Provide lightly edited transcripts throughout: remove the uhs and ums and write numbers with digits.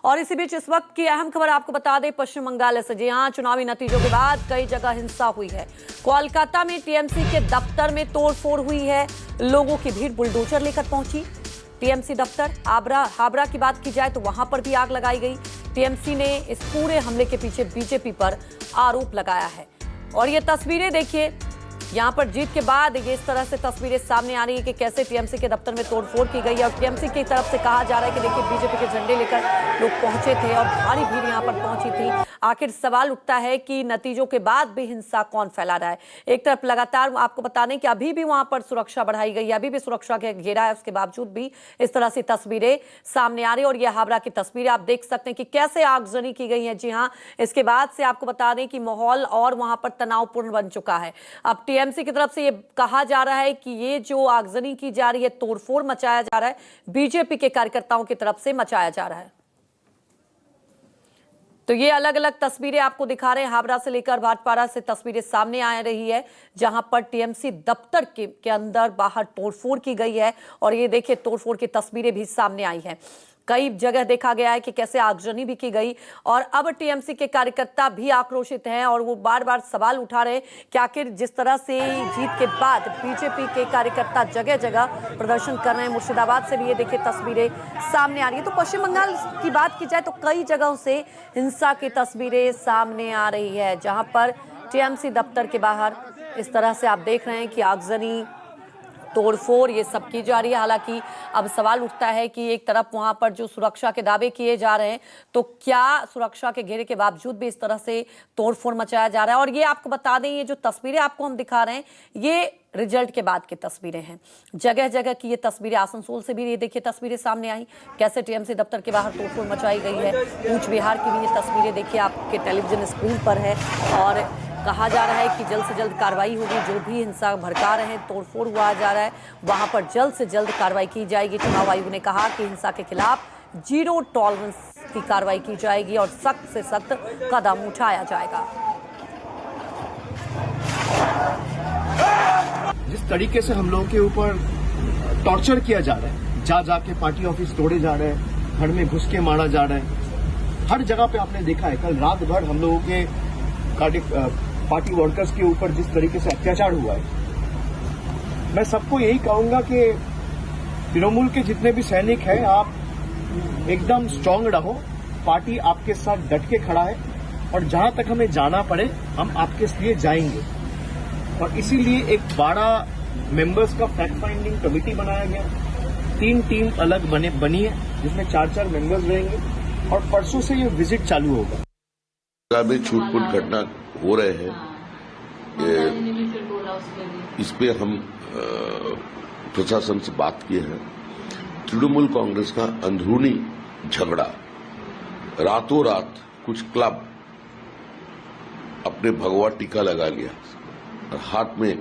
और इसी बीच इस वक्त की अहम खबर आपको बता दें पश्चिम बंगाल से, जहां चुनावी नतीजों के बाद कई जगह हिंसा हुई है। कोलकाता में टीएमसी के दफ्तर में तोड़फोड़ हुई है, लोगों की भीड़ बुलडोजर लेकर पहुंची टीएमसी दफ्तर। हावड़ा की बात की जाए तो वहां पर भी आग लगाई गई। टीएमसी ने इस पूरे हमले के पीछे बीजेपी पर आरोप लगाया है। और ये तस्वीरें देखिए, यहां पर जीत के बाद ये इस तरह से तस्वीरें सामने आ रही है कि कैसे टीएमसी के दफ्तर में तोड़फोड़ की गई है। और टीएमसी की तरफ से कहा जा रहा है कि देखिए बीजेपी के झंडे लेकर लोग पहुंचे थे और भारी भीड़ यहां पर पहुंची थी। आखिर सवाल उठता है कि नतीजों के बाद भी हिंसा कौन फैला रहा है। एक तरफ लगातार आपको बता दें कि अभी भी वहां पर सुरक्षा बढ़ाई गई है, अभी भी सुरक्षा के घेरा है, उसके बावजूद भी इस तरह से तस्वीरें सामने आ रही है। और यह हावड़ा की तस्वीरें आप देख सकते हैं कि कैसे आगजनी की गई है। जी हाँ, इसके बाद से आपको बता दें कि माहौल और वहां पर तनावपूर्ण बन चुका है। अब टीएमसी की तरफ से ये कहा जा रहा है कि ये जो आगजनी की जा रही है, तोड़फोड़ मचाया जा रहा है, बीजेपी के कार्यकर्ताओं की तरफ से मचाया जा रहा है। तो ये अलग अलग तस्वीरें आपको दिखा रहे हैं, हावड़ा से लेकर भाटपारा से तस्वीरें सामने आ रही है, जहां पर टीएमसी दफ्तर के अंदर बाहर तोड़फोड़ की गई है। और ये देखिए तोड़फोड़ की तस्वीरें भी सामने आई हैं। कई जगह देखा गया है कि कैसे आगजनी भी की गई। और अब टीएमसी के कार्यकर्ता भी आक्रोशित हैं और वो बार बार सवाल उठा रहे हैं कि आखिर जिस तरह से जीत के बाद बीजेपी के कार्यकर्ता जगह जगह प्रदर्शन कर रहे हैं। मुर्शिदाबाद से भी ये देखिए तस्वीरें सामने आ रही है। तो पश्चिम बंगाल की बात की जाए तो कई जगहों से हिंसा की तस्वीरें सामने आ रही है, जहां पर टीएमसी दफ्तर के बाहर इस तरह से आप देख रहे हैं कि आगजनी, तोड़फोड़ ये सब की जा रही है। हालांकि अब सवाल उठता है कि एक तरफ वहां पर जो सुरक्षा के दावे किए जा रहे हैं, तो क्या सुरक्षा के घेरे के बावजूद भी इस तरह से तोड़फोड़ मचाया जा रहा है। और ये आपको बता दें, ये जो तस्वीरें आपको हम दिखा रहे हैं, ये रिजल्ट के बाद की तस्वीरें हैं। जगह जगह की ये तस्वीरें, आसनसोल से भी ये देखिए तस्वीरें सामने आई, कैसे टीएमसी दफ्तर के बाहर तोड़फोड़ मचाई गई है। कूच बिहार की भी ये तस्वीरें देखिए आपके टेलीविजन स्क्रीन पर है। और कहा जा रहा है कि जल्द से जल्द कार्रवाई होगी, जो भी हिंसा भड़का रहे हैं, तोड़फोड़ हुआ जा रहा है, वहां पर जल्द से जल्द कार्रवाई की जाएगी। चुनाव आयोग ने कहा कि हिंसा के खिलाफ जीरो टॉलरेंस की कार्रवाई की जाएगी और सख्त से सख्त कदम उठाया जाएगा। जिस तरीके से हम लोगों के ऊपर टॉर्चर किया जा रहा है, जाके पार्टी ऑफिस तोड़े जा रहे हैं, घर में घुस के मारा जा रहा है, हर जगह पे आपने देखा है। कल रात भर हम लोगों के पार्टी वर्कर्स के ऊपर जिस तरीके से अत्याचार हुआ है, मैं सबको यही कहूंगा कि तृणमूल के जितने भी सैनिक हैं, आप एकदम स्ट्रांग रहो। पार्टी आपके साथ डट के खड़ा है और जहां तक हमें जाना पड़े हम आपके लिए जाएंगे। और इसीलिए एक 12 मेंबर्स का फैक्ट फाइंडिंग कमेटी बनाया गया। 3 टीम अलग बनी है, जिसमें 4-4 मेंबर्स रहेंगे और परसों से ये विजिट चालू होगा। में छूट-फूट घटना हो रहे हैं, इस पे हम प्रशासन से बात किए हैं। तृणमूल कांग्रेस का अंदरूनी झगड़ा, रातों रात कुछ क्लब अपने भगवा टीका लगा लिया और हाथ में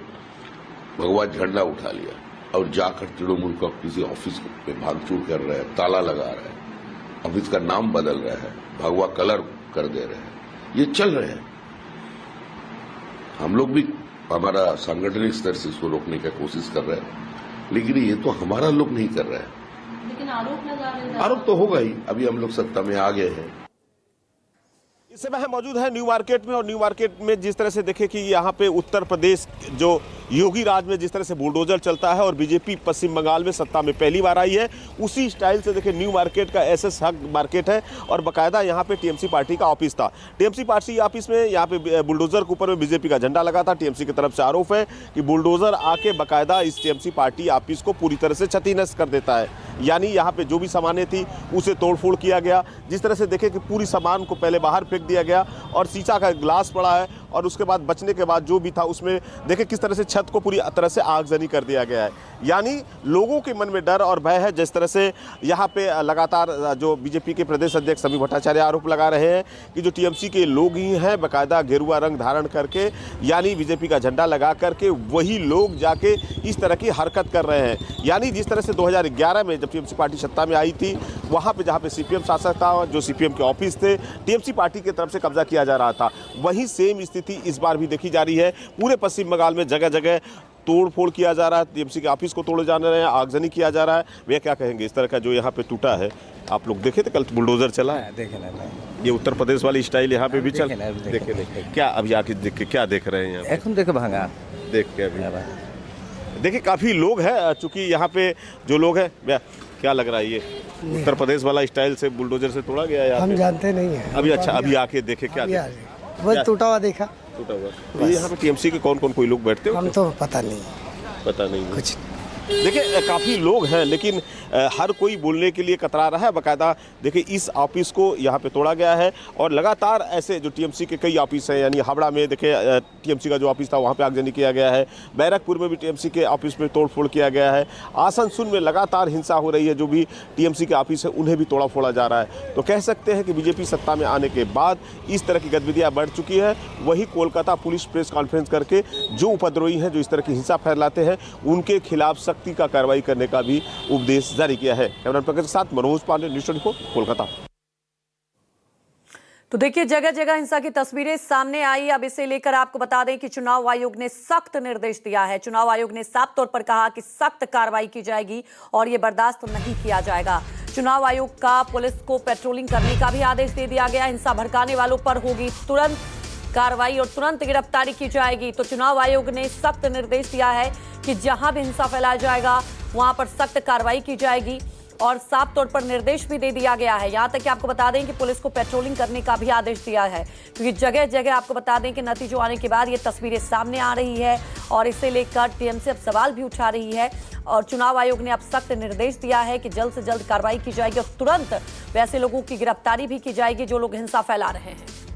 भगवा झंडा उठा लिया और जाकर तृणमूल का किसी ऑफिस में भागचूड़ कर रहे हैं, ताला लगा रहे हैं, ऑफिस का नाम बदल रहे हैं, भगवा कलर कर दे रहे हैं। ये चल रहे हैं। हम लोग भी हमारा सांगठनिक स्तर से इसको रोकने की कोशिश कर रहे हैं, लेकिन ये तो हमारा लोग नहीं कर रहे हैं। लेकिन आरोप लगा रहे हैं। आरोप तो होगा ही, अभी हम लोग सत्ता में आ गए हैं। इस समय हम मौजूद है न्यू मार्केट में। और न्यू मार्केट में जिस तरह से देखें कि यहाँ पे उत्तर प्रदेश जो योगी राज में जिस तरह से बुलडोजर चलता है और बीजेपी पश्चिम बंगाल में सत्ता में पहली बार आई है, उसी स्टाइल से देखें न्यू मार्केट का एसएस हक मार्केट है। और बाकायदा यहाँ पे टीएमसी पार्टी का ऑफिस था। टीएमसी पार्टी ऑफिस में यहाँ पे बुलडोजर के ऊपर में बीजेपी का झंडा लगा था। टीएमसी की तरफ से आरोप है कि बुलडोजर आके बाकायदा इस टीएमसी पार्टी ऑफिस को पूरी तरह से क्षतिग्रस्त कर देता है। यानी यहाँ पे जो भी सामानें थी उसे तोड़फोड़ किया गया। जिस तरह से देखें कि पूरी सामान को पहले बाहर फेंक दिया गया और शीशा का ग्लास पड़ा है, और उसके बाद बचने के बाद जो भी था उसमें देखें किस तरह से छत को पूरी तरह से आगजनी कर दिया गया है। यानी लोगों के मन में डर और भय है। जिस तरह से यहाँ पे लगातार जो बीजेपी के प्रदेश अध्यक्ष समी भट्टाचार्य आरोप लगा रहे हैं कि जो टीएमसी के लोग ही हैं बाकायदा गेरुआ रंग धारण करके, यानी बीजेपी का झंडा लगा करके वही लोग जाके इस तरह की हरकत कर रहे हैं। यानी जिस तरह से 2011 में जब टीएमसी पार्टी सत्ता में आई थी, वहाँ पे जहाँ पे सीपीएम शासक था, जो सीपीएम के ऑफिस थे, टीएमसी पार्टी की तरफ से कब्जा किया जा रहा था, वही सेम स्थिति इस बार भी देखी जा रही है। पूरे पश्चिम बंगाल में जगह जगह तोड़ फोड़ किया जा रहा है, टीएमसी के ऑफिस को तोड़े जा रहे हैं, आगजनी किया जा रहा है। वे क्या कहेंगे इस तरह का जो यहाँ पे टूटा है? आप लोग देखे थे कल बुलडोजर चला है, देखे ना ये उत्तर प्रदेश वाली स्टाइल यहाँ पे भी चल देखे ना, देखे नहीं क्या अभी आके देख के क्या देख रहे हैं यहाँ এখন দেখে ভাঙা पे? देख के अभी देखिए काफी लोग हैं, चूंकि यहाँ पे जो लोग हैं क्या लग रहा है ये उत्तर प्रदेश वाला स्टाइल से बुलडोजर से तोड़ा गया है यहाँ हम पे? जानते नहीं है। अभी अच्छा अभी आके देखे क्या अभी आ देखे? गए। बस टूटा हुआ देखा, टूटा हुआ तो ये यहाँ पे टीएमसी के कौन कौन कोई लोग बैठते हो? हम तो पता नहीं पता नहीं है। कुछ। देखिए काफ़ी लोग हैं लेकिन हर कोई बोलने के लिए कतरा रहा है। बाकायदा देखिए इस ऑफिस को यहाँ पे तोड़ा गया है और लगातार ऐसे जो टीएमसी के कई ऑफिस हैं, यानी हावड़ा में देखिए टीएमसी का जो ऑफिस था वहाँ पे आगजनी किया गया है, बैरकपुर में भी टीएमसी के ऑफिस में तोड़फोड़ किया गया है, आसनसोल में लगातार हिंसा हो रही है, जो भी टीएमसी के ऑफिस है उन्हें भी तोड़ा फोड़ा जा रहा है। तो कह सकते हैं कि बीजेपी सत्ता में आने के बाद इस तरह की गतिविधियाँ बढ़ चुकी है। वही कोलकाता पुलिस प्रेस कॉन्फ्रेंस करके जो उपद्रवी हैं, जो इस तरह की हिंसा फैलाते हैं, उनके खिलाफ सख्ती का कार्रवाई करने का भी उपदेश जारी किया है। कैमरा पर्सन के साथ मनोज पांडे, न्यूज़ 24 कोलकाता। तो देखिए जगह जगह हिंसा की तस्वीरें सामने आई। अब इसे लेकर आपको बता दें कि चुनाव आयोग ने सख्त निर्देश दिया है। चुनाव आयोग ने साफ तौर पर कहा कि सख्त कार्रवाई की जाएगी और ये बर्दाश्त नहीं किया जाएगा। चुनाव आयोग का पुलिस को पेट्रोलिंग करने का भी आदेश दे दिया गया। हिंसा भड़काने वालों पर होगी तुरंत कार्रवाई और तुरंत गिरफ्तारी की जाएगी। तो चुनाव आयोग ने सख्त निर्देश दिया है कि जहां भी हिंसा फैलाया जाएगा वहां पर सख्त कार्रवाई की जाएगी और साफ तौर पर निर्देश भी दे दिया गया है। यहां तक कि आपको बता दें कि पुलिस को पेट्रोलिंग करने का भी आदेश दिया है, क्योंकि जगह जगह आपको बता दें कि नतीजों आने के बाद ये तस्वीरें सामने आ रही है और इसे लेकर टीएमसी अब सवाल भी उठा रही है। और चुनाव आयोग ने अब सख्त निर्देश दिया है कि जल्द से जल्द कार्रवाई की जाएगी और तुरंत वैसे लोगों की गिरफ्तारी भी की जाएगी जो लोग हिंसा फैला रहे हैं।